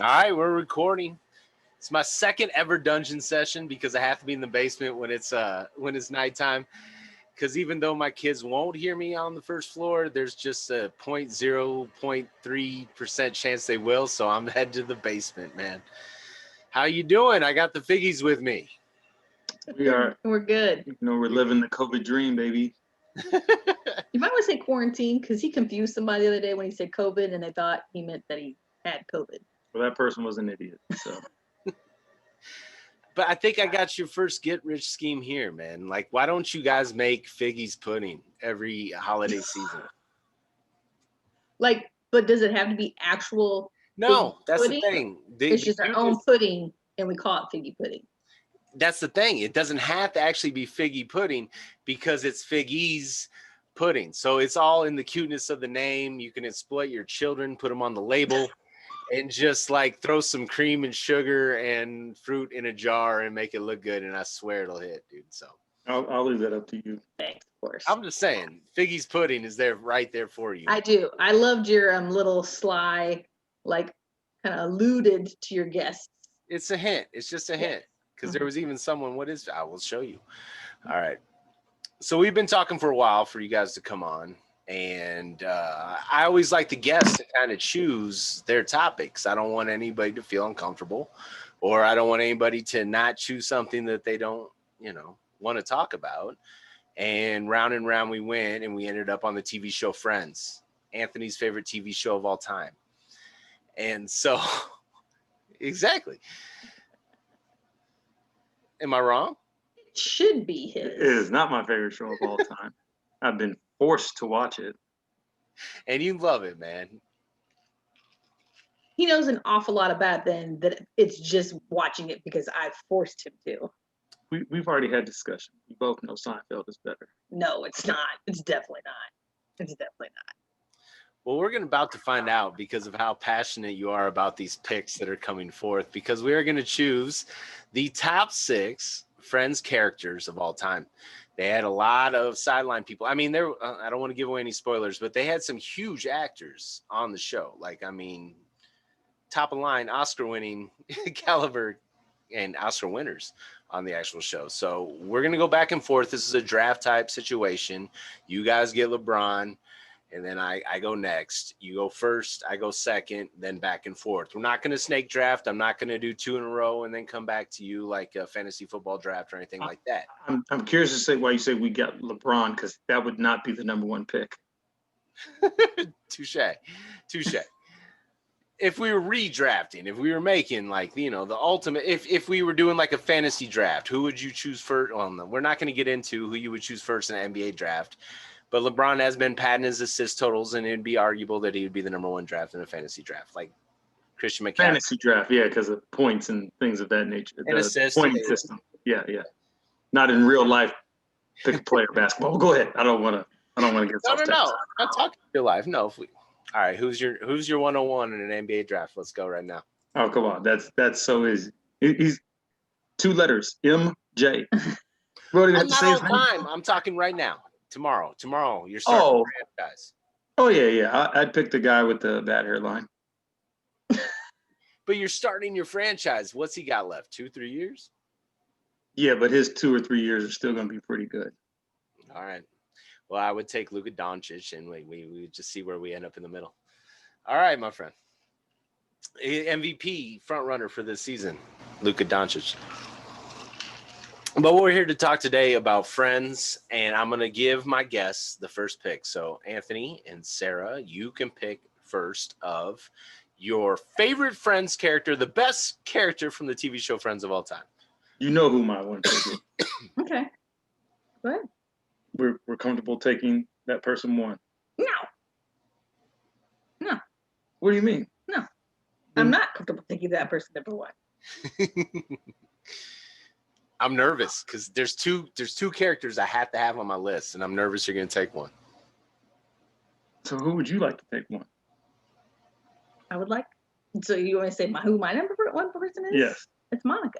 All right, we're recording. It's my second ever dungeon session because I have to be in the basement when it's nighttime. Because even though my kids won't hear me on the first floor, there's just a 0.3% chance they will. So I'm headed to the basement, man. How you doing? I got the Figgys with me. We're good. You know, we're living the COVID dream, baby. You might want to say quarantine because he confused somebody the other day when he said COVID and they thought he meant that he had COVID. Well, that person was an idiot. So, But I think I got your first get rich scheme here, man. Like, why don't you guys make Figgys pudding every holiday season? But does it have to be actual? No, that's pudding? the thing. It's just our own pudding, and we call it Figgy pudding. That's the thing. It doesn't have to actually be figgy pudding because it's Figgys pudding. So it's all in the cuteness of the name. You can exploit your children, put them on the label, and just like throw some cream and sugar and fruit in a jar and make it look good. And I swear it'll hit, dude. So I'll leave that up to you. Thanks, of course. I'm just saying, Figgy's pudding is there right there for you. I do. I loved your little sly, like kind of alluded to your guests. It's a hint. It's just a hint. Because there was even someone, I will show you. All right. So we've been talking for a while for you guys to come on. And I always like the guests to kind of choose their topics. I don't want anybody to feel uncomfortable, or I don't want anybody to not choose something that they don't, want to talk about. And round we went, and we ended up on the TV show Friends, Anthony's favorite TV show of all time. And so, exactly. Am I wrong? It should be his. It is not my favorite show of all time. I've been forced to watch it. And you love it, man. He knows an awful lot about then that it's just watching it because I forced him to. We've already had discussion. We both know Seinfeld is better. No, it's not. It's definitely not. It's definitely not. Well, we're about to find out because of how passionate you are about these picks that are coming forth, because we are going to choose the top 6 Friends characters of all time. They had a lot of sideline people. I mean, I don't want to give away any spoilers, but they had some huge actors on the show. Like, I mean, top of line, Oscar-winning caliber and Oscar winners on the actual show. So we're going to go back and forth. This is a draft type situation. You guys get LeBron. And then I go next. You go first, I go second, then back and forth. We're not going to snake draft. I'm not going to do 2 in a row and then come back to you like a fantasy football draft or anything like that. I'm curious to say why you say we got LeBron, because that would not be the number 1 pick. Touche. If we were redrafting, if we were making like, the ultimate, if we were doing like a fantasy draft, who would you choose first? Well, no, we're not going to get into who you would choose first in an NBA draft. But LeBron has been padding his assist totals, and it'd be arguable that he would be the number 1 draft in a fantasy draft, like Christian McCaffrey. Fantasy draft, yeah, because of points and things of that nature. And assist. Point system. Yeah. Not in real life. Pick a player basketball. Go ahead. I don't want to get No. I'm talking real life. No. All right. Who's your 101 in an NBA draft? Let's go right now. Oh, come on. That's so easy. He's 2 letters. MJ. I'm not on time. I'm talking right now. Tomorrow, you're starting the franchise. Oh, yeah. I'd pick the guy with the bad hairline. But you're starting your franchise. What's he got left? 2-3 years? Yeah, but his 2 or 3 years are still going to be pretty good. All right. Well, I would take Luka Doncic, and we just see where we end up in the middle. All right, my friend. MVP front runner for this season, Luka Doncic. But we're here to talk today about Friends, and I'm going to give my guests the first pick. So, Anthony and Sarah, you can pick first of your favorite Friends character, the best character from the TV show Friends of all time. You know who my 1 pick is. Okay. Go ahead. We're comfortable taking that person 1. No. What do you mean? No. I'm not comfortable taking that person number 1. I'm nervous because there's two characters I have to have on my list, and I'm nervous you're going to take one. So who would you like to take 1? I would like. So you want to say who my number 1 person is? Yes. It's Monica.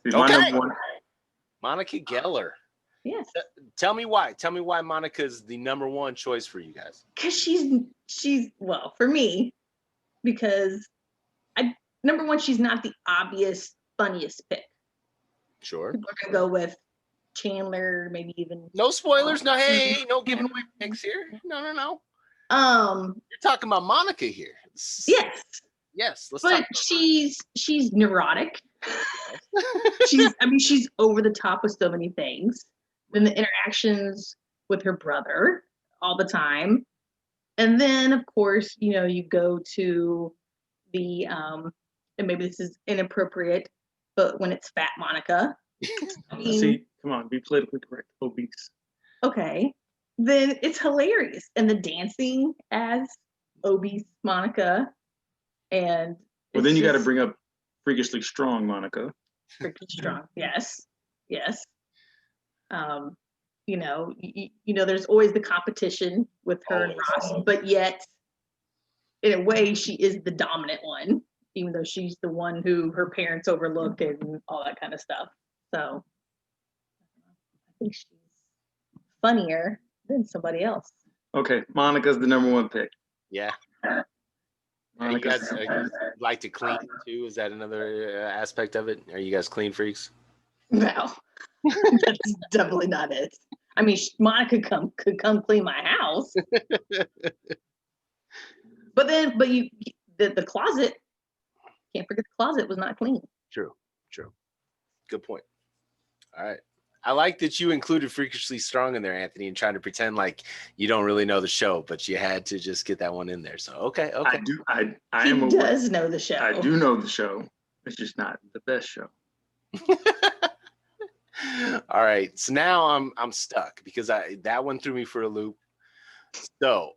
See, my number 1. Monica Geller. Yes. Tell me why. Tell me why Monica is the number 1 choice for you guys. Because she's well for me, because number one, she's not the obvious funniest pick. Sure. People are gonna go with Chandler, maybe even. No spoilers. No, hey, no giving away picks here. No. Um. You're talking about Monica here. Yes. Yes. Let's But talk. she's neurotic. She's over the top with so many things. Then the interactions with her brother all the time. And then of course, you go to the and maybe this is inappropriate, but when it's fat Monica. See, come on, be politically correct. Obese. Okay. Then it's hilarious. And the dancing as obese Monica. And well, then you got to bring up freakishly strong Monica. Freaking strong. Yes. There's always the competition with her and Ross, but yet in a way she is the dominant one, even though she's the one who her parents overlook and all that kind of stuff. So I think she's funnier than somebody else. Okay, Monica's the number one pick. Yeah. You guys like to clean too? Is that another aspect of it? Are you guys clean freaks? No, that's definitely not it. I mean, Monica could come clean my house, but the closet. Can't forget the closet was not clean. True. Good point. All right. I like that you included freakishly strong in there, Anthony, and trying to pretend like you don't really know the show, but you had to just get that one in there. So okay. I do. He does know the show. I do know the show. It's just not the best show. All right. So now I'm stuck because that one threw me for a loop. So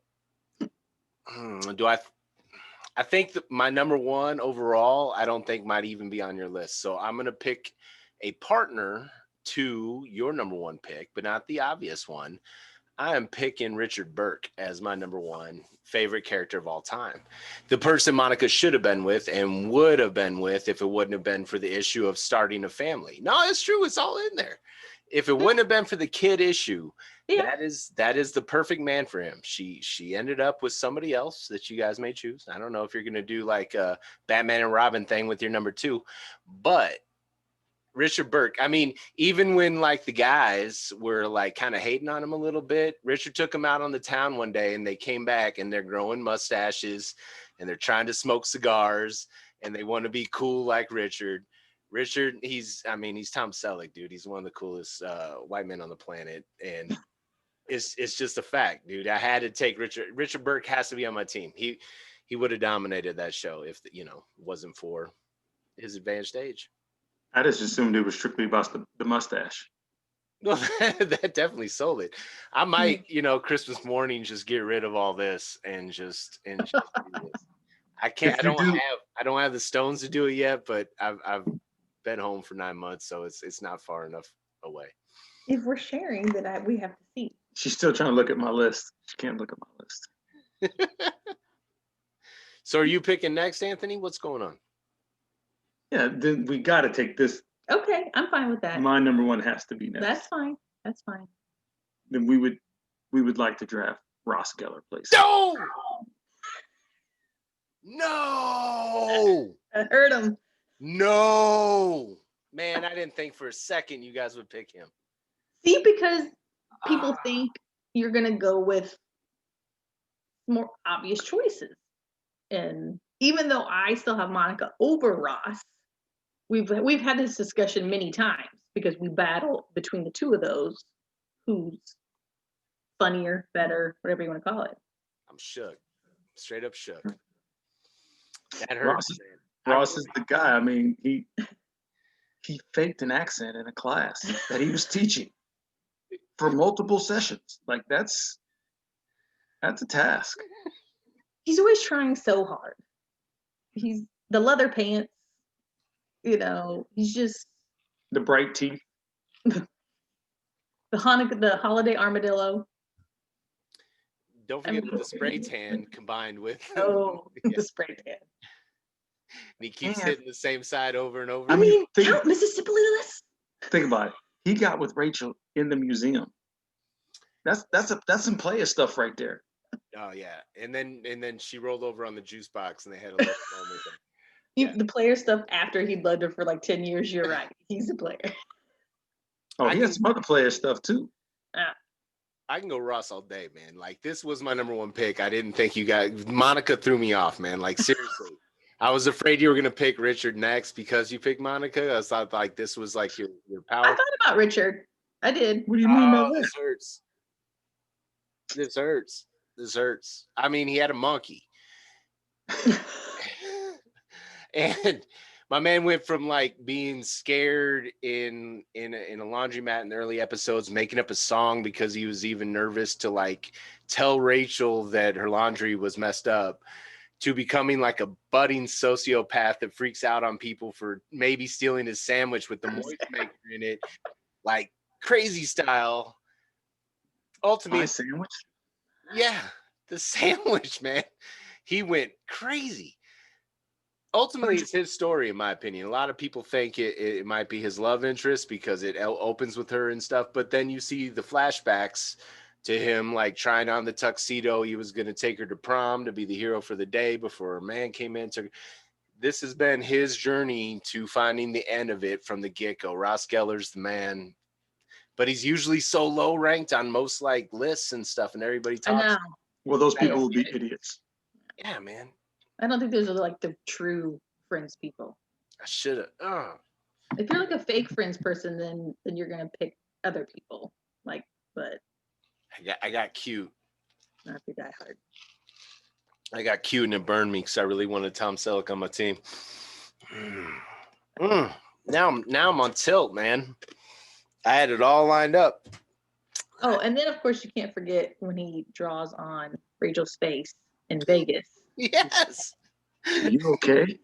I think that my number one overall, I don't think might even be on your list. So I'm gonna pick a partner to your number one pick, but not the obvious one. I am picking Richard Burke as my number one favorite character of all time. The person Monica should have been with and would have been with if it wouldn't have been for the issue of starting a family. No, it's true. It's all in there. If it wouldn't have been for the kid issue, that is the perfect man for him. She ended up with somebody else that you guys may choose. I don't know if you're going to do like a Batman and Robin thing with your number two, but Richard Burke, I mean, even when like the guys were like kind of hating on him a little bit, Richard took them out on the town one day and they came back and they're growing mustaches and they're trying to smoke cigars and they want to be cool like Richard. Richard, he's Tom Selleck, dude. He's one of the coolest white men on the planet. And it's just a fact, dude. I had to take Richard. Richard Burke has to be on my team. He would have dominated that show if, wasn't for his advanced age. I just assumed it was strictly about the mustache. Well, that definitely sold it. I might, Christmas morning, just get rid of all this and just do this. I can't. I don't have the stones to do it yet, but I've been home for 9 months, so it's not far enough away. If we're sharing, then we have to see. She's still trying to look at my list. She can't look at my list. So, are you picking next, Anthony? What's going on? Yeah, then we got to take this. Okay, I'm fine with that. My number one has to be next. That's fine. Then we would like to draft Ross Geller, please. No! I heard him. No! Man, I didn't think for a second you guys would pick him. See, because people think you're going to go with more obvious choices. And even though I still have Monica over Ross, we've had this discussion many times because we battle between the two of those. Who's funnier, better, whatever you want to call it. I'm shook. Straight up shook. That hurts, Ross is the guy. I mean, he faked an accent in a class that he was teaching for multiple sessions. Like that's a task. He's always trying so hard. He's the leather pants, he's just the bright teeth. The holiday armadillo. Don't forget the spray tan combined with the spray tan. And he keeps hitting the same side over and over. I mean, Count Mississippi Lewis. Think about it. He got with Rachel in the museum. That's some player stuff right there. Oh yeah, and then she rolled over on the juice box and they had a little moment. The player stuff after he'd loved her for like 10 years, you're right. He's a player. Oh, he had some other player stuff too. I can go Ross all day, man. Like, this was my number one pick. I didn't think you guys. Monica threw me off, man. Like, seriously. I was afraid you were gonna pick Richard next because you picked Monica. I thought like this was like your power. I thought about Richard. I did. What do you mean by that? This hurts. This hurts. This hurts. I mean, he had a monkey. And my man went from like being scared in a laundromat in the early episodes, making up a song because he was even nervous to like tell Rachel that her laundry was messed up, to becoming like a budding sociopath that freaks out on people for maybe stealing his sandwich with the moist maker in it, like crazy style. Ultimately, My sandwich? yeah, the sandwich, man. He went crazy. Ultimately, it's his story, in my opinion. A lot of people think it might be his love interest because it opens with her and stuff. But then you see the flashbacks to him, like trying on the tuxedo. He was going to take her to prom to be the hero for the day before a man came in. This has been his journey to finding the end of it from the get-go. Ross Geller's the man. But he's usually so low ranked on most like lists and stuff, and everybody talks. I know. Well, those people will be idiots. Yeah, man. I don't think those are like the true Friends people. I should have. If you're like a fake Friends person, then you're gonna pick other people. Like, but I got cute. not the Die Hard. I got cute and it burned me because I really wanted Tom Selleck on my team. Now I'm on tilt, man. I had it all lined up. Oh, and then of course you can't forget when he draws on Rachel's face in Vegas. Yes. Are you okay?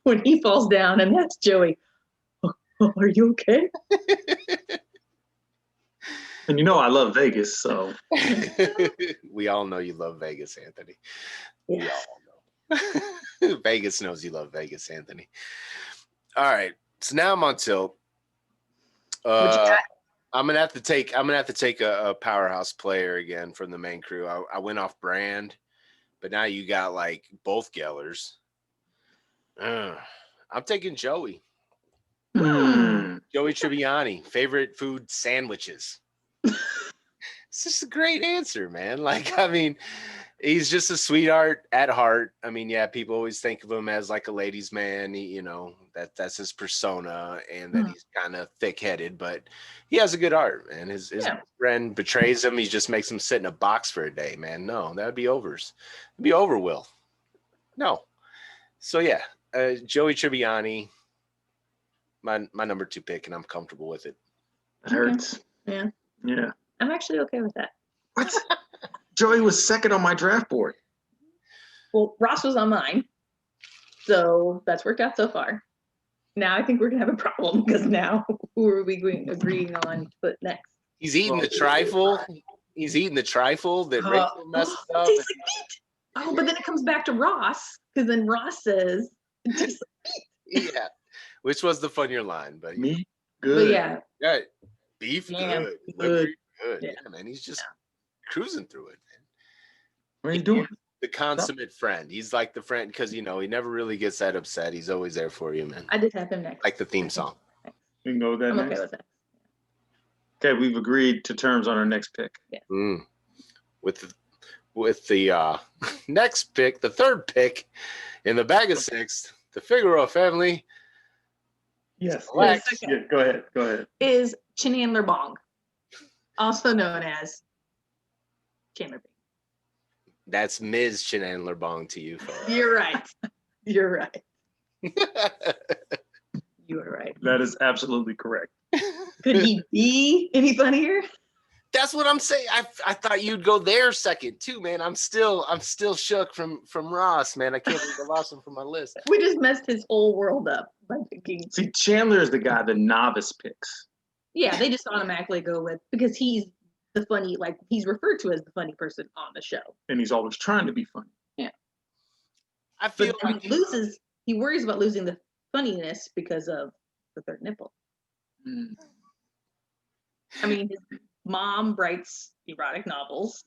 When he falls down, and that's Joey. Oh, are you okay? And you know I love Vegas, so We all know you love Vegas, Anthony. Yeah. We all know. Vegas knows you love Vegas, Anthony. All right. So now I'm on tilt. What you got? I'm gonna have to take a powerhouse player again from the main crew. I went off brand, but now you got like both Gellers. I'm taking Joey. Joey Tribbiani. Favorite food, sandwiches. It's just a great answer, man. Like, I mean, he's just a sweetheart at heart. I mean, yeah, people always think of him as like a ladies' man. He, that's his persona, and that he's kind of thick-headed, but he has a good heart, man. His friend betrays him. He just makes him sit in a box for a day, man. No, that would be overs. It'd be over, Will. No. So yeah, Joey Tribbiani, my number 2 pick, and I'm comfortable with it. it hurts. Yeah. Yeah. I'm actually okay with that. What? Joey was second on my draft board. Well, Ross was on mine. So that's worked out so far. Now I think we're going to have a problem because now who are we agreeing on to put next? He's eating the trifle. He's eating the trifle that Rachel messes up. It tastes like meat. Oh, but then it comes back to Ross because then Ross says it tastes like meat. Yeah. Which was the funnier line, but Meat, good. But yeah. Yeah. Beef, Yeah, good. good. Liver, good. Yeah. Yeah, man. He's just cruising through it, man. What are you doing? The consummate friend. He's like the friend because he never really gets that upset. He's always there for you, man. I did have him next. Like the theme song. We can go with that I'm next. okay with that. Okay, we've agreed to terms on our next pick. Yeah. With the next pick, the third pick in the bag of 6, the Figueroa family. Yes. Yes. Yeah, go ahead. Is Chandler Bong, also known as Chandler Bing. That's Ms. Chandler Bong to you, folks. You're right. You're right. You are right. That is absolutely correct. Could he be any funnier? That's what I'm saying. I thought you'd go there second too, man. I'm still shook from Ross, man. I can't believe I lost him from my list. We just messed his whole world up by picking. See, Chandler is the guy the novice picks. Yeah, they just automatically go with because he's the funny, like he's referred to as the funny person on the show. And he's always trying to be funny. Yeah. I feel But like he worries about losing the funniness because of the third nipple. I mean, his mom writes erotic novels.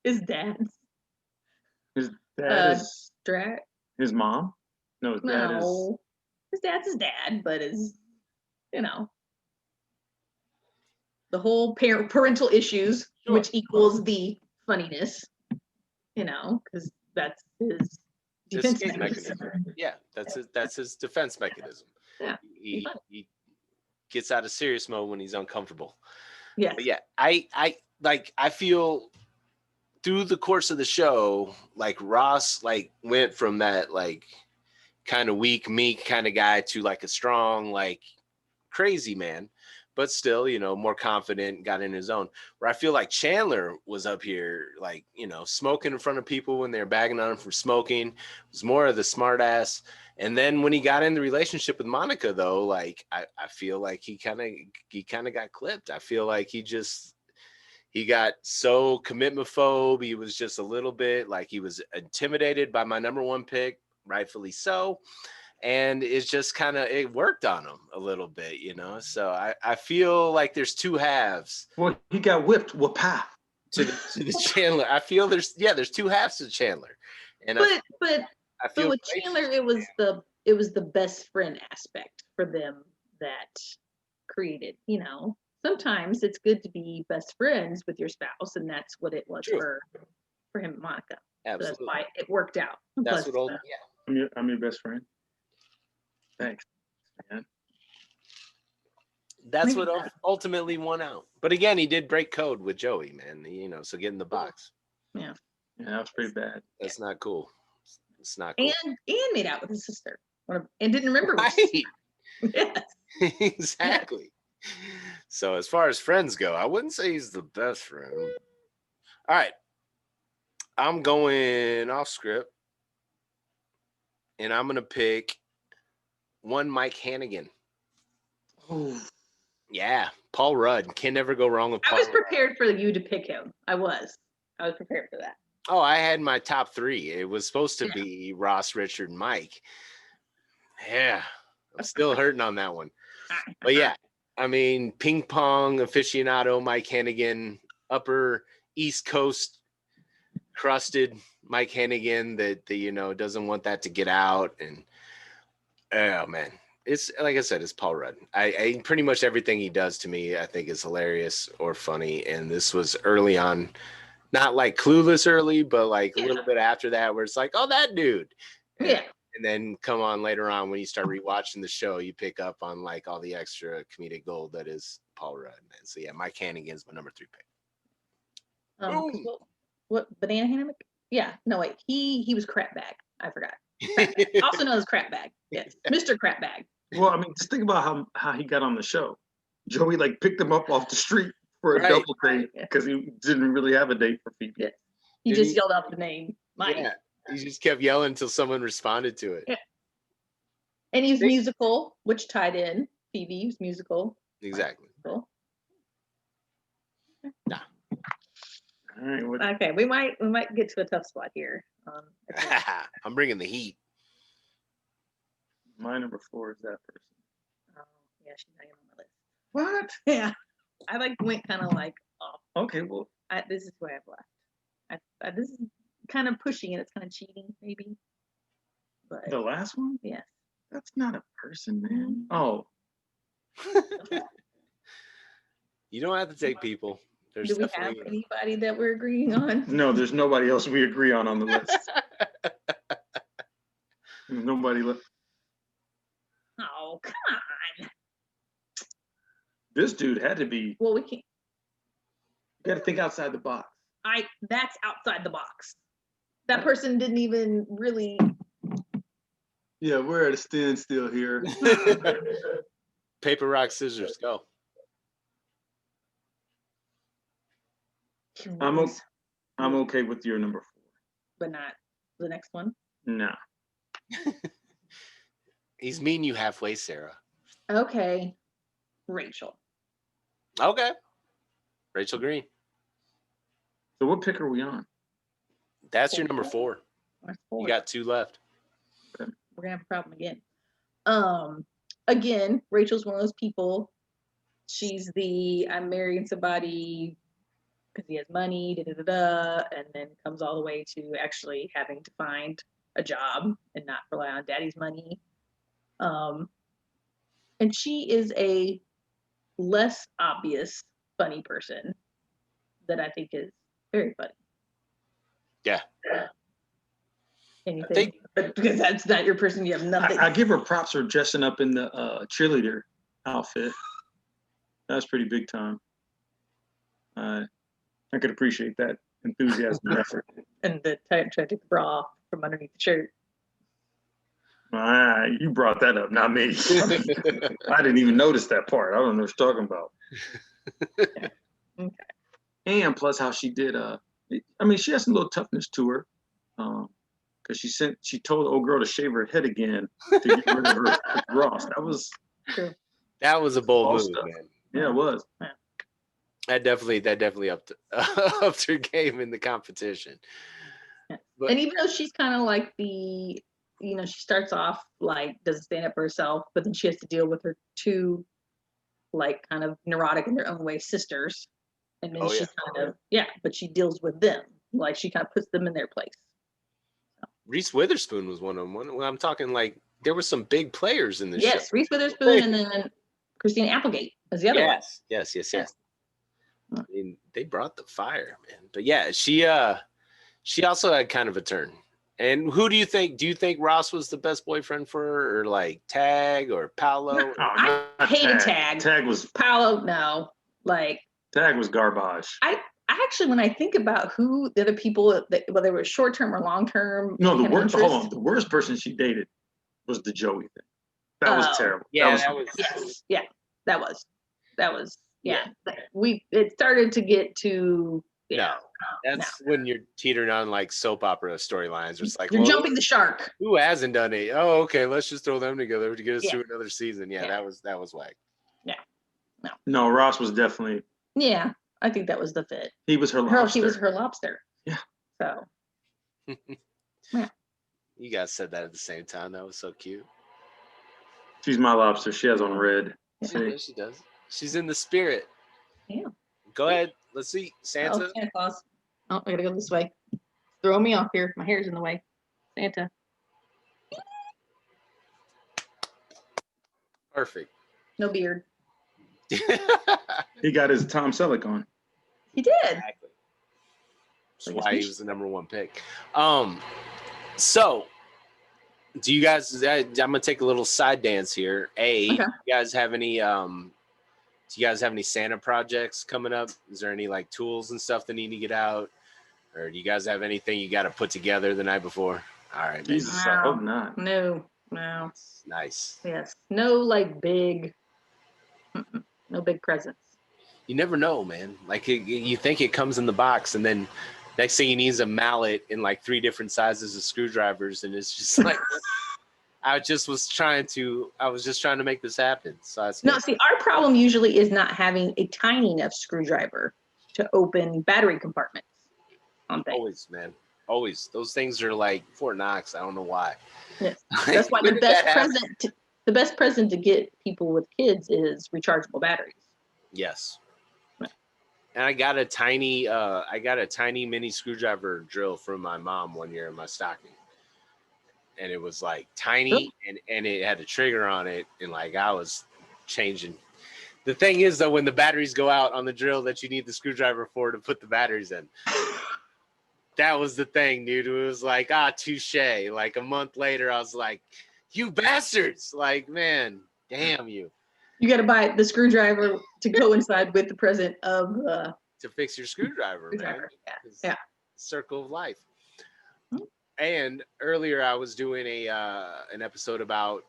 His dad His dad is drag. his mom. No, his dad is. No, his dad's his dad, but is, you know, the whole parental issues, Sure. which equals the funniness, you know, because that's his defense Escape mechanism. Yeah, that's his defense mechanism. Yeah, He gets out of serious mode when he's uncomfortable. yes. But yeah, I feel through the course of the show, like Ross like went from that like kind of weak, meek kind of guy to like a strong, like crazy man, but still, you know, more confident, got in his own. Where I feel like Chandler was up here, like, you know, smoking in front of people when they're bagging on him for smoking, was more of the smart ass. And then when he got in the relationship with Monica, though, like I feel like he kind of got clipped. I feel like he got so commitment phobe. He was just a little bit like he was intimidated by my number one pick, rightfully so. And it's just kind of, it worked on him a little bit, you know? So I feel like there's two halves Well, he got whipped. Whoop-pow. to the Chandler. I feel there's two halves to Chandler. And But I feel with Chandler, it was the best friend aspect for them that created, you know. Sometimes it's good to be best friends with your spouse, and that's what it was True. for him and Monica. Absolutely. So that's why it worked out. That's Plus, what I'm your best friend. Thanks, man. That's what ultimately won out. But again, he did break code with Joey, man. You know, so get in the box. Yeah, that was pretty bad. That's not cool. It's not cool. And made out with his sister, and didn't remember. Right. Yes. Exactly. So as far as friends go, I wouldn't say he's the best friend. All right. I'm going off script. And I'm going to pick one Mike Hannigan. Oh. Yeah. Paul Rudd. Can never go wrong with Paul I was prepared for you to pick him. I was prepared for that. Oh, I had my top three. It was supposed to be Ross, Richard, and Mike. Yeah. I'm still hurting on that one. But yeah, I mean, ping pong aficionado Mike Hannigan, upper East Coast crusted Mike Hannigan that you know doesn't want that to get out. And oh man, it's like I said, it's Paul Rudd. I pretty much everything he does to me, I think is hilarious or funny. And this was early on, not like Clueless early, but like a little bit after that, where it's like, oh, that dude. And then come on later on when you start rewatching the show, you pick up on like all the extra comedic gold that is Paul Rudd, man. So yeah, Mike Hannigan's my number 3 pick. What Banana Hammock? Yeah, no wait, he was crap bag. I forgot. Also known as crap bag. Yes, Mr. Crap Bag. Well, I mean, just think about how he got on the show. Joey like picked him up off the street for a double date because he didn't really have a date for Phoebe. Yeah. He just yelled out the name, Mike. Yeah. He just kept yelling until someone responded to it. Yeah. And he's musical, which tied in. Phoebe was musical. Exactly. Musical. Nah. All right. Okay, we might get to a tough spot here. I'm bringing the heat. My number 4 is that person. Oh, yeah, she's not even on my list. What? Yeah, I went kind of like off. Okay, well, this is who I have left. This is kind of pushing it. It's kind of cheating, maybe. But the last one? Yes. That's not a person, man. Oh. You don't have to take people. Do we have anybody that we're agreeing on? No, there's nobody else we agree on the list. Nobody left. Oh, come on. This dude had to be. Well, we can't. You got to think outside the box. That's outside the box. That person didn't even really. Yeah, we're at a standstill here. Paper, rock, scissors, go. I'm okay with your number 4. But not the next one? No. He's meeting you halfway, Sarah. Okay. Rachel. Okay. Rachel Green. So what pick are we on? That's your number 4. You got 2 left. We're gonna have a problem again. Again, Rachel's one of those people. She's I'm marrying somebody because he has money, and then comes all the way to actually having to find a job and not rely on daddy's money. And she is a less obvious funny person that I think is very funny. Yeah. Anything, but because that's not your person, you have nothing. I give her props for dressing up in the cheerleader outfit. That's pretty big time. I could appreciate that enthusiasm and effort. And the try to take the bra off from underneath the shirt. You brought that up, not me. I didn't even notice that part. I don't know what you're talking about. Okay. And plus how she did, I mean, she has some little toughness to her. Because she told the old girl to shave her head again to get rid of her Ross. That was True. That was a bold move, stuff. man. Yeah, it was. That definitely upped her game in the competition. Yeah. But, and even though she's kind of like she starts off like doesn't stand up for herself, but then she has to deal with her two like kind of neurotic in their own way sisters. And then but she deals with them. Like she kind of puts them in their place. So. Reese Witherspoon was one of them. When I'm talking like there were some big players in this show. Yes, Reese Witherspoon and then Christina Applegate as the other one. Yes. Yeah. I mean, they brought the fire, man. But yeah, she also had kind of a turn. And who do you think? Do you think Ross was the best boyfriend for her, or like Tag or Paolo? I hated Tag. Tag was Paolo. No, like Tag was garbage. I actually, when I think about who the other people, whether it was short term or long term, no, the worst. Hold on, the worst person she dated was the Joey thing. That was terrible. Yeah, that was. Yes, yeah, that was. Yeah. It started to get to. Yeah, that's when you're teetering on like soap opera storylines. It's like you're jumping the shark. Who hasn't done it? Oh, okay, let's just throw them together to get us through another season. Yeah, that was whack. Yeah, no, Ross was definitely. Yeah, I think that was the fit. He was her lobster. He was her lobster. Yeah. So. Yeah. You guys said that at the same time. That was so cute. She's my lobster. She has on red. Yeah, she does. She's in the spirit. Yeah. Go ahead. Let's see. Santa. Oh, Santa Claus. Oh, I gotta go this way. Throw me off here. My hair's in the way. Santa. Perfect. No beard. He got his Tom Selleck on. He did. Exactly. That's why he was the number one pick. So do you guys? I'm gonna take a little side dance here. Okay. Do you guys have any? Do you guys have any Santa projects coming up? Is there any like tools and stuff that need to get out, or do you guys have anything you got to put together the night before? All right, Jesus, I hope not. No. Nice. Yes, no like big, no big presents. You never know, man. Like you think it comes in the box, and then next thing he needs a mallet in like 3 different sizes of screwdrivers, and it's just like I was just trying to make this happen. So see, our problem usually is not having a tiny enough screwdriver to open battery compartments on things. Always, man. Always. Those things are like Fort Knox. I don't know why. Yes. That's why the best present to get people with kids is rechargeable batteries. Yes. And I got a tiny mini screwdriver drill from my mom one year in my stocking. And it was like tiny and it had a trigger on it. And like I was changing. The thing is though, when the batteries go out on the drill that you need the screwdriver for to put the batteries in. That was the thing, dude. It was like, touche. Like a month later, I was like, you bastards. Like, man, damn you. You got to buy the screwdriver to coincide with the present of to fix your screwdriver, man. Yeah. Circle of life. Mm-hmm. And earlier I was doing an episode about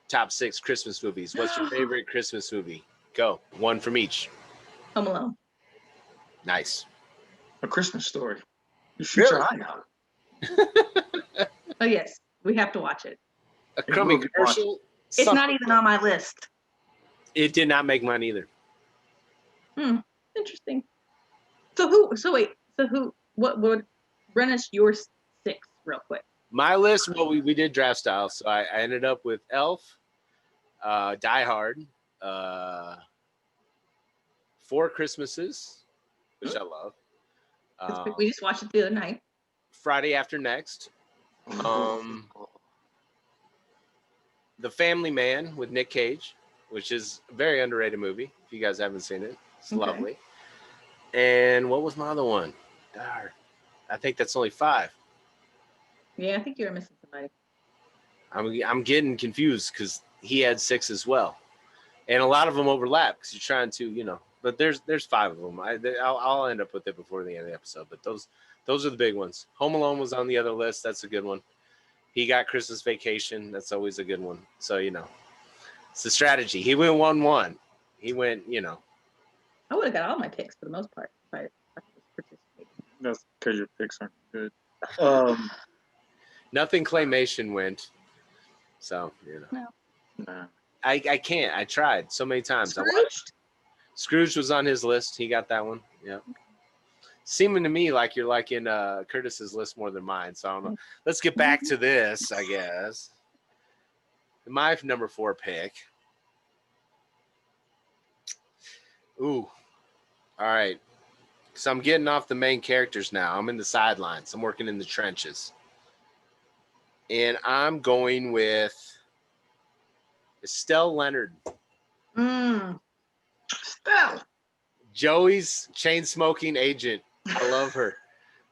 top 6 Christmas movies. What's your favorite Christmas movie? Go. One from each. Home Alone. Nice. A Christmas Story. You shoot your eye out. Oh yes, we have to watch it. A crummy commercial. It's not even on my list. It did not make mine either. Interesting. What would run us your 6 real quick? My list, well, we did draft style, so I ended up with Elf, Die Hard, 4 Christmases, which I love. We just watched it the other night. Friday After Next, The Family Man with Nick Cage, which is a very underrated movie. If you guys haven't seen it, it's lovely. And what was my other one? Darn. I think that's only 5. Yeah, I think you're missing somebody. I'm getting confused because he had 6 as well, and a lot of them overlap because you're trying to, But there's 5 of them. I'll end up with it before the end of the episode. But those are the big ones. Home Alone was on the other list. That's a good one. He got Christmas Vacation. That's always a good one. So it's the strategy. He went 1-1. He went, I would have got all my picks for the most part if I was participating. That's because your picks aren't good. Nothing claymation went. So No. Nah. I can't. I tried so many times. Scrooge was on his list. He got that one. Yeah. Seeming to me like you're like in Curtis's list more than mine. So I don't know. Let's get back to this, I guess. My number 4 pick. Ooh. All right. So I'm getting off the main characters now. I'm in the sidelines. I'm working in the trenches. And I'm going with Estelle Leonard. Estelle. Joey's chain-smoking agent. I love her.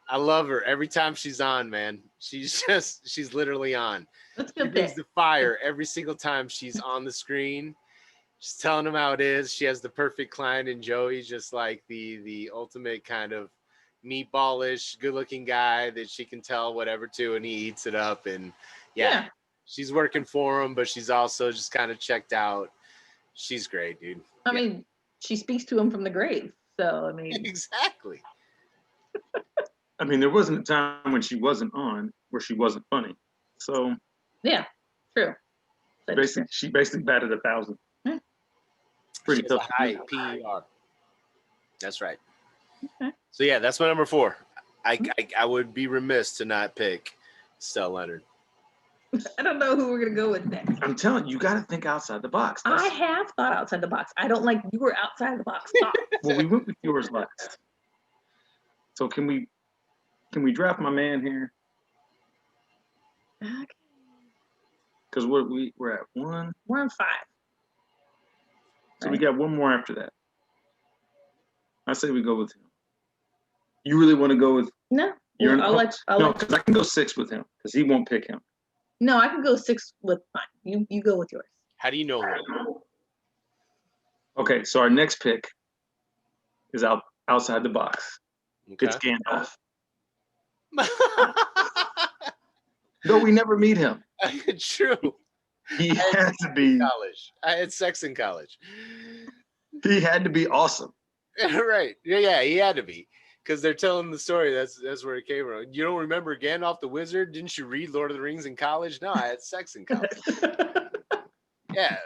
I love her. Every time she's on, man. She's literally on. That's She good. brings the fire every single time she's on the screen. She's telling him how it is. She has the perfect client in Joey, just like the ultimate kind of meatballish, good-looking guy that she can tell whatever to, and he eats it up. And yeah. She's working for him, but she's also just kind of checked out. She's great, dude. I mean, she speaks to him from the grave. So, I mean. Exactly. I mean, there wasn't a time when she wasn't on where she wasn't funny. So. Yeah, true. She basically batted 1,000. Yeah. Pretty tough. High PER. That's right. Okay. So, yeah, that's my number 4. I would be remiss to not pick Estelle Leonard. I don't know who we're going to go with next. I'm telling you, you got to think outside the box. I have thought outside the box. I don't like your outside the box thoughts. Well, we went with yours last. So can we draft my man here? Okay. Because we're at 1. We're on 5. So we got one more after that. I say we go with him. You really want to go with? No. No, because I can go 6 with him because he won't pick him. No, I can go 6 with mine. You go with yours. How do you know her? Okay, so our next pick is outside the box. Okay. It's Gandalf. No, we never meet him. True. He had to be college. I had sex in college. He had to be awesome. Right. Yeah, he had to be. Because they're telling the story. That's where it came from. You don't remember Gandalf the Wizard? Didn't you read Lord of the Rings in college? No, I had sex in college. Yeah.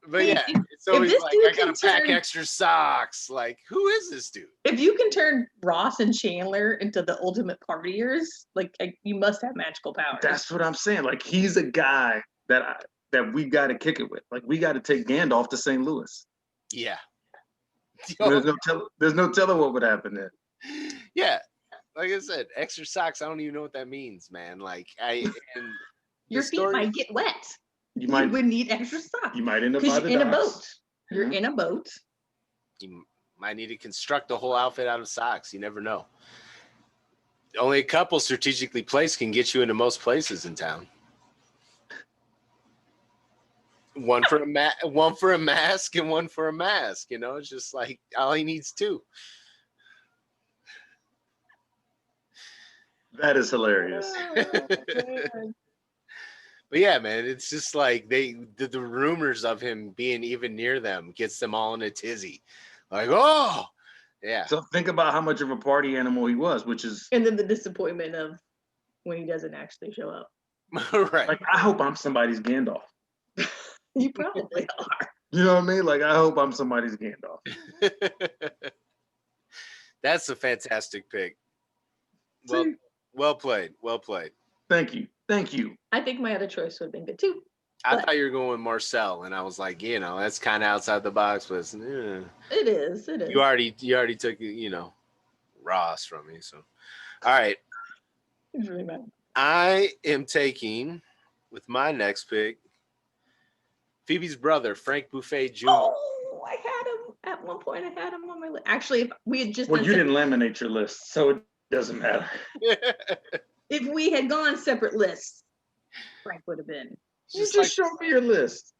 But yeah, it's always like, I gotta pack extra socks. Like, who is this dude? If you can turn Ross and Chandler into the ultimate partiers, like you must have magical powers. That's what I'm saying. Like, he's a guy that we got to kick it with. Like, we got to take Gandalf to St. Louis. Yeah. There's no telling what would happen there. Yeah, like I said, extra socks. I don't even know what that means, man. Like your feet might get wet. You would need extra socks. You might end up by the in a boat. You're in a boat. You might need to construct a whole outfit out of socks. You never know. Only a couple strategically placed can get you into most places in town. One for a mask and one for a mask. It's just like all he needs 2. That is hilarious. But yeah, man, it's just like the rumors of him being even near them gets them all in a tizzy. Like, oh, yeah. So think about how much of a party animal he was, which is. And then the disappointment of when he doesn't actually show up. Right. Like, I hope I'm somebody's Gandalf. You probably are. You know what I mean? Like, I hope I'm somebody's Gandalf. That's a fantastic pick. Well played. Well played. Thank you. I think my other choice would have been good too. I thought you were going with Marcel, and I was like, that's kind of outside the box, but it is. You already took Ross from me, so all right. It's really bad. I am taking with my next pick Phoebe's brother, Frank Buffet Jr. Oh, I had him at one point. I had him on my list. Actually, if we had just Well, done you didn't laminate your list, so it doesn't matter. if we had gone separate lists, Frank would have been. You just show me your list.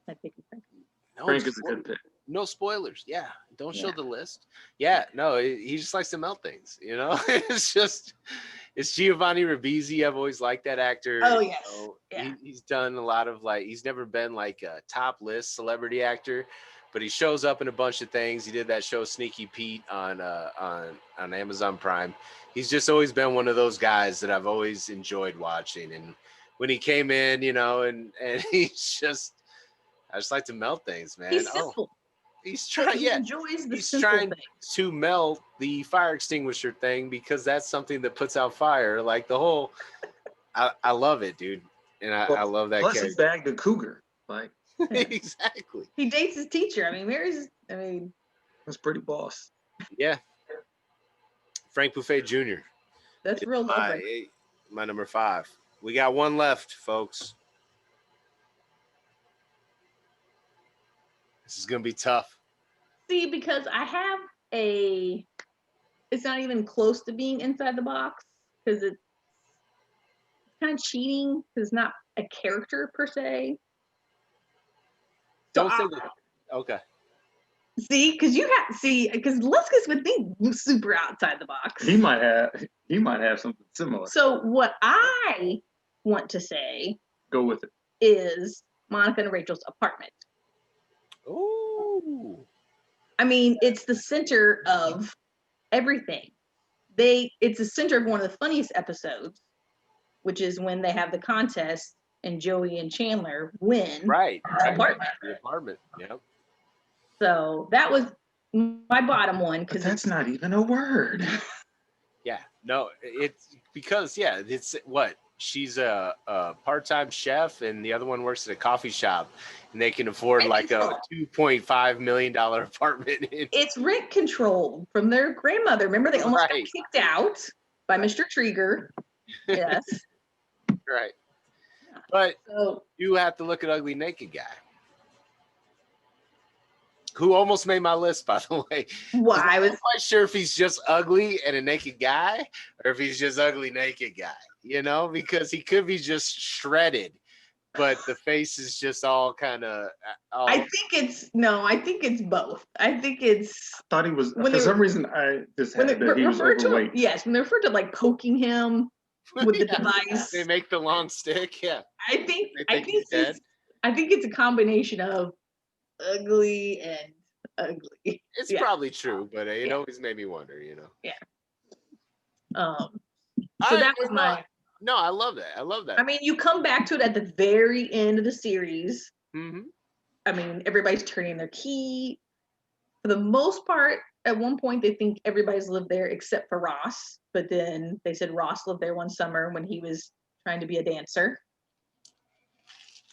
I think Frank. Frank is a good pick. No spoilers. Yeah. Don't show Yeah. the list. Yeah. No, he just likes to melt things, you know? It's Giovanni Ribisi. I've always liked that actor. Oh, yes. You know, Yeah. he's done a lot of he's never been like a top list celebrity actor, but he shows up in a bunch of things. He did that show Sneaky Pete on Amazon Prime. He's just always been one of those guys that I've always enjoyed watching. And when he came in, you know, and he's just, I just like to melt things, man. He's simple. He's trying. He enjoys the he's simple trying things. to melt the fire extinguisher thing because that's something that puts out fire. Like the whole, I love it, dude, and I love that. Plus, character. he bagged a cougar. Like Exactly. He dates his teacher. I mean, that's pretty boss. Yeah. Frank Buffet Jr. That's real lovely. My number 5. We got one left, folks. This is gonna be tough. See, because I have it's not even close to being inside the box because it's kind of cheating because it's not a character per se. Don't say that. Okay. See, because Luskus would think super outside the box. He might have something similar. So what I want to say, go with it, is Monica and Rachel's apartment. Ooh. I mean, it's the center of everything. It's the center of one of the funniest episodes, which is when they have the contest and Joey and Chandler win. Right. The apartment. The apartment. Yep. So that was my bottom one because that's not even a word. Yeah. No, it's because it's what? She's a part-time chef and the other one works at a coffee shop and they can afford like a $2.5 million apartment. It's rent controlled from their grandmother. Remember, they almost got kicked out by Mr. Trieger. Yes. Right. But you have to look at Ugly Naked Guy, who almost made my list, by the way. Well, I was quite sure if he's just ugly and a naked guy or if he's just ugly naked guy, you know, because he could be just shredded, but the face is just all kind of. I think it's both. I think it's. I thought he was, for some reason, I just had that he was overweight. Yes, when they refer to like poking him with the device. They make the long stick, yeah. I think it's a combination of ugly and ugly. It's probably true, but it always made me wonder, you know. Yeah. So that was my. No, I love that. I love that. I mean, you come back to it at the very end of the series. Mm-hmm. I mean, everybody's turning their key. For the most part, at one point, they think everybody's lived there except for Ross. But then they said Ross lived there one summer when he was trying to be a dancer.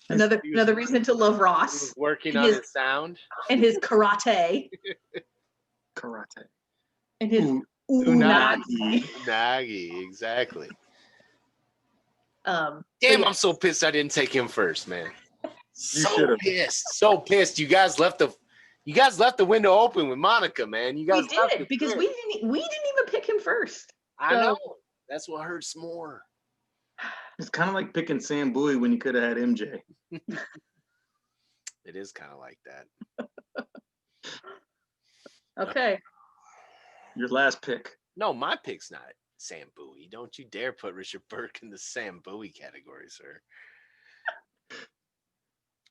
Another reason to love Ross. He was working on his sound. And his karate. And his unagi. Unagi, exactly. Damn, I'm so pissed I didn't take him first, man. So pissed. You guys left the window open with Monica, man. You guys did because we didn't even pick him first. I know. That's what hurts more. It's kind of like picking Sam Bowie when you could have had MJ. It is kind of like that. Okay. Your last pick. No, my pick's not Sam Bowie. Don't you dare put Richard Burke in the Sam Bowie category, sir.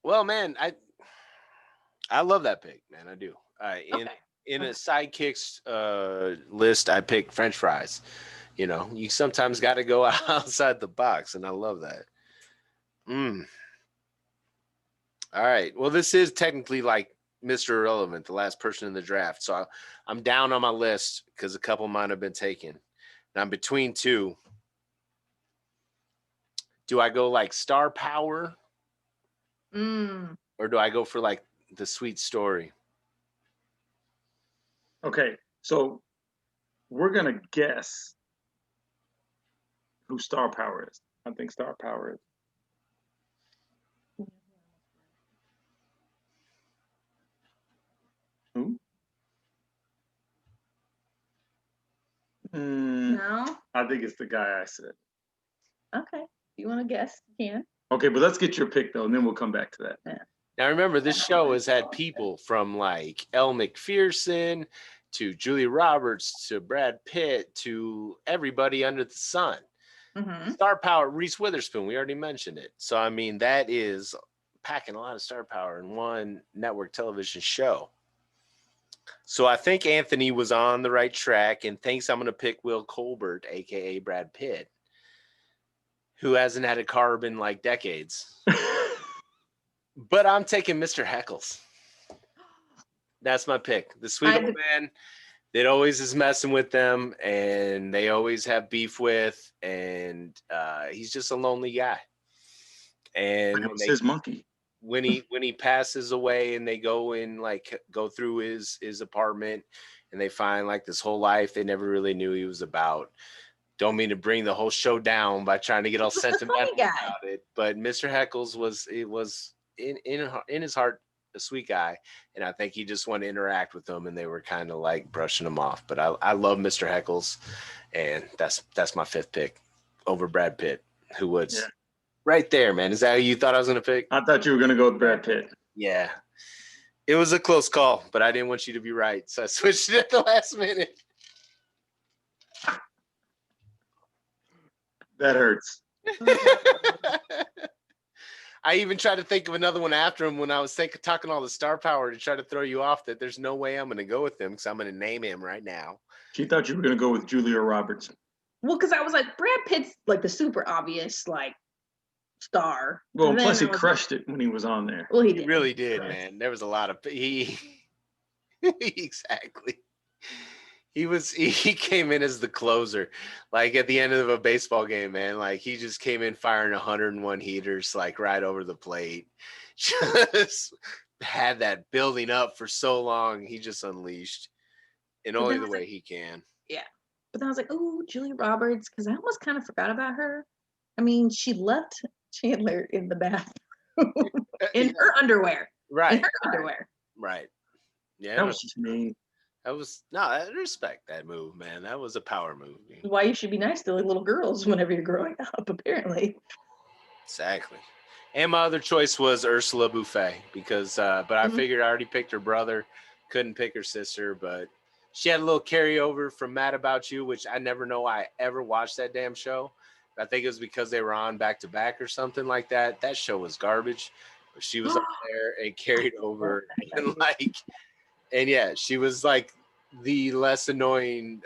Well, man, I love that pick, man. I do. In a sidekicks list, I picked French fries. You know, you sometimes got to go outside the box, and I love that. All right. Well, this is technically like Mr. Irrelevant, the last person in the draft. So I'm down on my list because a couple might have been taken. And I'm between two. Do I go like star power? Or do I go for like the sweet story? Okay. So we're going to guess who Star Power is. I think Star Power is. Who? No. I think it's the guy I said. Okay. If you want to guess, you can. Okay, but let's get your pick though, and then we'll come back to that. Yeah. Now remember, this show has had people from like Elle McPherson to Julia Roberts to Brad Pitt to everybody under the sun. Mm-hmm. Star power, Reese Witherspoon, we already mentioned it. So I mean, that is packing a lot of star power in one network television show. So I think Anthony was on the right track, and thinks I'm going to pick Will Colbert, aka Brad Pitt, who hasn't had a carb in like decades. But I'm taking Mr. Heckles. That's my pick. The sweet old man that always is messing with them, and they always have beef with, and he's just a lonely guy. And It was his monkey. When he passes away, and they go through his apartment, and they find like this whole life they never really knew he was about. Don't mean to bring the whole show down by trying to get all sentimental about it, but Mr. Heckles was in his heart a sweet guy, and I think he just wanted to interact with them, and they were kind of like brushing him off. But I love Mr. Heckles, and that's my fifth pick over Brad Pitt, who was right there, man. Is that who you thought I was gonna pick? I thought you were gonna go with Brad Pitt. Yeah, it was a close call, but I didn't want you to be right, so I switched it at the last minute. That hurts. I even tried to think of another one after him when I was talking all the star power to try to throw you off that there's no way I'm going to go with him because I'm going to name him right now. She thought you were going to go with Julia Roberts. Well, because I was like, Brad Pitt's like the super obvious like star. Well, plus he crushed it when he was on there. Well, he really did, man. There was a lot of exactly. He came in as the closer, like at the end of a baseball game, man. Like he just came in firing 101 heaters, like right over the plate. Just had that building up for so long. He just unleashed in only the way he can. Yeah. But then I was like, oh, Julia Roberts, because I almost kind of forgot about her. I mean, she left Chandler in the bathroom in her underwear. Right. In her underwear. Right. Yeah. That was just mean. I respect that move, man. That was a power move. Why you should be nice to little girls whenever you're growing up, apparently. Exactly. And my other choice was Ursula Buffet because, but I figured I already picked her brother, couldn't pick her sister, but she had a little carryover from Mad About You, which I never know I ever watched that damn show. I think it was because they were on back to back or something like that. That show was garbage. But she was up there and carried over and yeah, she was like the less annoying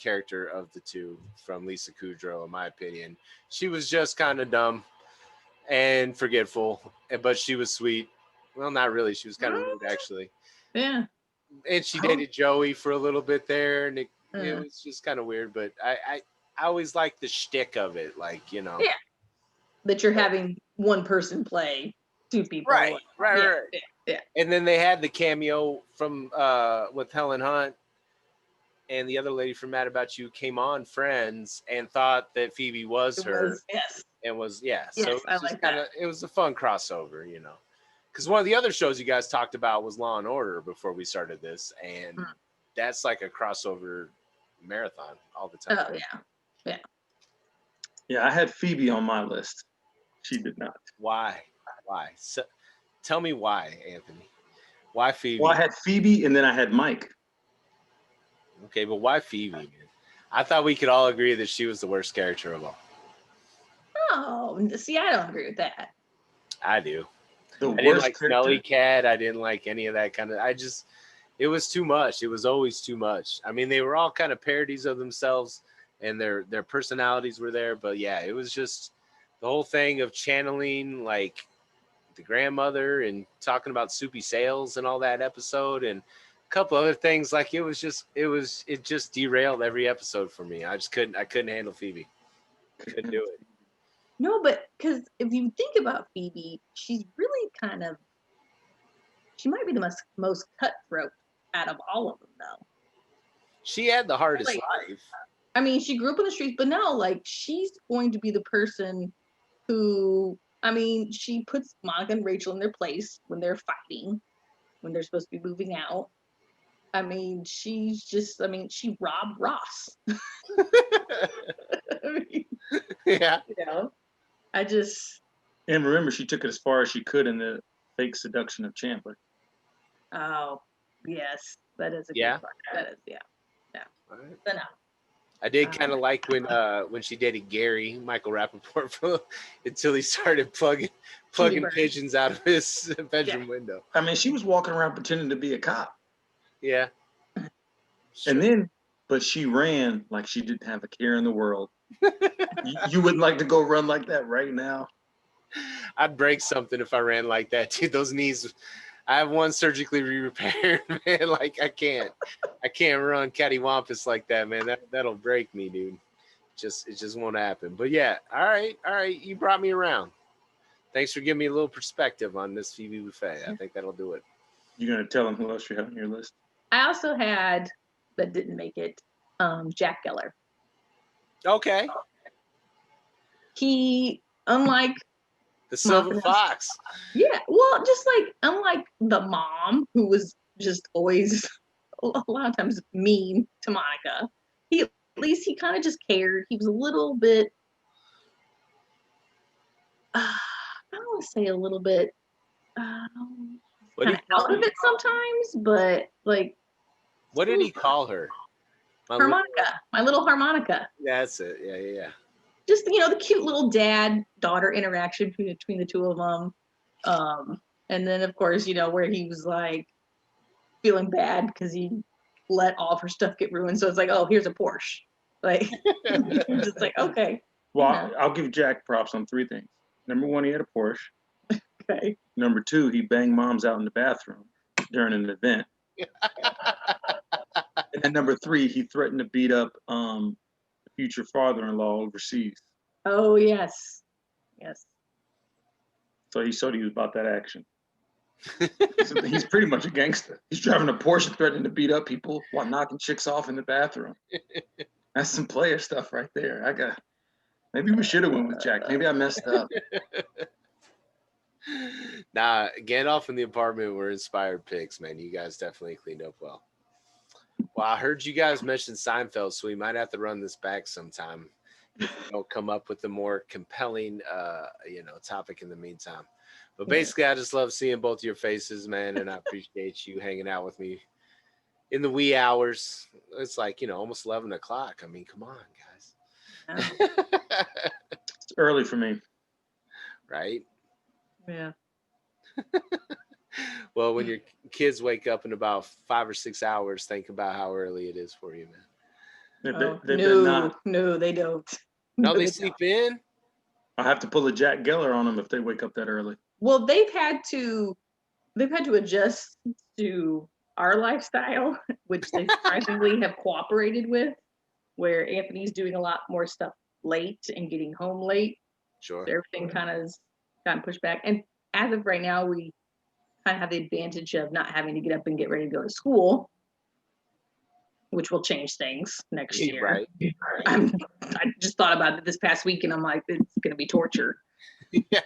character of the two from Lisa Kudrow, in my opinion. She was just kind of dumb and forgetful, but she was sweet. Well, not really. She was kind of rude, actually. Yeah. And she dated Joey for a little bit there, and it was just kind of weird. But I always liked the shtick of it, like, you know. Yeah. That you're having one person play two people. Right. Yeah. And then they had the cameo from with Helen Hunt, and the other lady from Mad About You came on Friends and thought that Phoebe was her. Yes. And was so yes, it was just kind of it was a fun crossover, you know. Because one of the other shows you guys talked about was Law and Order before we started this, and that's like a crossover marathon all the time. Oh yeah. Yeah, I had Phoebe on my list. She did not. Why? So, tell me why, Anthony. Why Phoebe? Well, I had Phoebe, and then I had Mike. Okay, but why Phoebe, man? I thought we could all agree that she was the worst character of all. Oh, see, I don't agree with that. I do. I didn't like Smelly Cat. I didn't like any of that kind of. It was too much. It was always too much. I mean, they were all kind of parodies of themselves, and their personalities were there. But yeah, it was just the whole thing of channeling like the grandmother and talking about soupy sales and all that episode, and a couple other things. Like it just derailed every episode for me. I couldn't handle Phoebe. Couldn't do it. No, but because if you think about Phoebe, she's really she might be the most cutthroat out of all of them, though. She had the hardest life. I mean, she grew up in the streets, but no, like she's going to be the person who, I mean, she puts Monica and Rachel in their place when they're fighting, when they're supposed to be moving out. I mean, she's just, I mean, she robbed Ross. I mean, Yeah. you know, I just, And remember, she took it as far as she could in the fake seduction of Chandler. oh, yes, that is a Yeah. good part. That is, yeah. All right. So no. I did kind of like when she dated Gary, Michael Rappaport, until he started plugging Bird. pigeons out of his bedroom window. I mean, she was walking around pretending to be a cop. Yeah. And then, but she ran like she didn't have a care in the world. You wouldn't like to go run like that right now? I'd break something if I ran like that, dude. Those knees, I have one surgically repaired, man. Like I can't run cattywampus like that, man. That'll break me, dude. It just won't happen. But yeah, all right. You brought me around. Thanks for giving me a little perspective on this Phoebe Buffet. I think that'll do it. You're gonna tell them who else you have on your list? I also had, that didn't make it, Jack Geller. Okay. He, unlike The Silver Monica, Fox. yeah, well, just like unlike the mom who was just always a lot of times mean to Monica, at least he kind of just cared. He was a little bit, I don't want to say a little bit, What kind of out of it sometimes, but like. What did he call her? Harmonica, my little harmonica. That's it. Yeah. Just, you know, the cute little dad-daughter interaction between the two of them. And then, of course, you know, where he was like feeling bad because he let all of her stuff get ruined. So it's like, oh, here's a Porsche. Like, just like, okay. Well, Yeah. I'll give Jack props on 3 things. Number 1, he had a Porsche. Okay. Number 2, he banged moms out in the bathroom during an event. And then number 3, he threatened to beat up the future father-in-law overseas. Oh, yes. Yes. So he showed he was about that action. He's pretty much a gangster. He's driving a Porsche threatening to beat up people while knocking chicks off in the bathroom. That's some player stuff right there. Maybe we should have went with Jack. Maybe I messed up. Nah, Gandalf and the apartment were inspired picks, man. You guys definitely cleaned up well. Well, I heard you guys mention Seinfeld, so we might have to run this back sometime. Don't come up with a more compelling, topic in the meantime. But basically, I just love seeing both your faces, man, and I appreciate you hanging out with me in the wee hours. It's like, almost 11 o'clock. I mean, come on, guys. It's early for me. Right? Yeah. Well, when your kids wake up in about 5 or 6 hours, think about how early it is for you, man. No, they don't. No, they sleep in? I'll have to pull a Jack Geller on them if they wake up that early. Well, they've had to adjust to our lifestyle, which they surprisingly have cooperated with, where Anthony's doing a lot more stuff late and getting home late. Sure. So everything kind of has gotten pushed back. And as of right now, we kind of have the advantage of not having to get up and get ready to go to school, which will change things next year. Right. I just thought about it this past week, and I'm like, it's going to be torture. Yeah.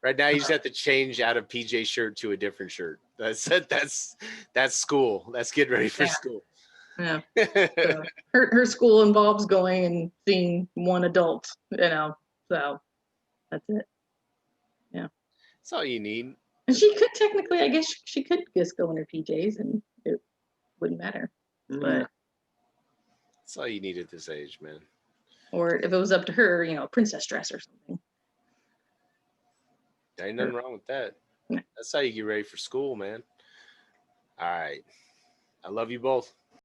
Right now, you just have to change out of PJ shirt to a different shirt. That's school. That's getting ready for school. Yeah. So her school involves going and seeing one adult, so that's it. Yeah. That's all you need. And she could technically, I guess she could just go in her PJs and it wouldn't matter. But that's all you need at this age, man. Or if it was up to her, princess dress or something. There ain't nothing wrong with that. That's how you get ready for school, man. All right. I love you both.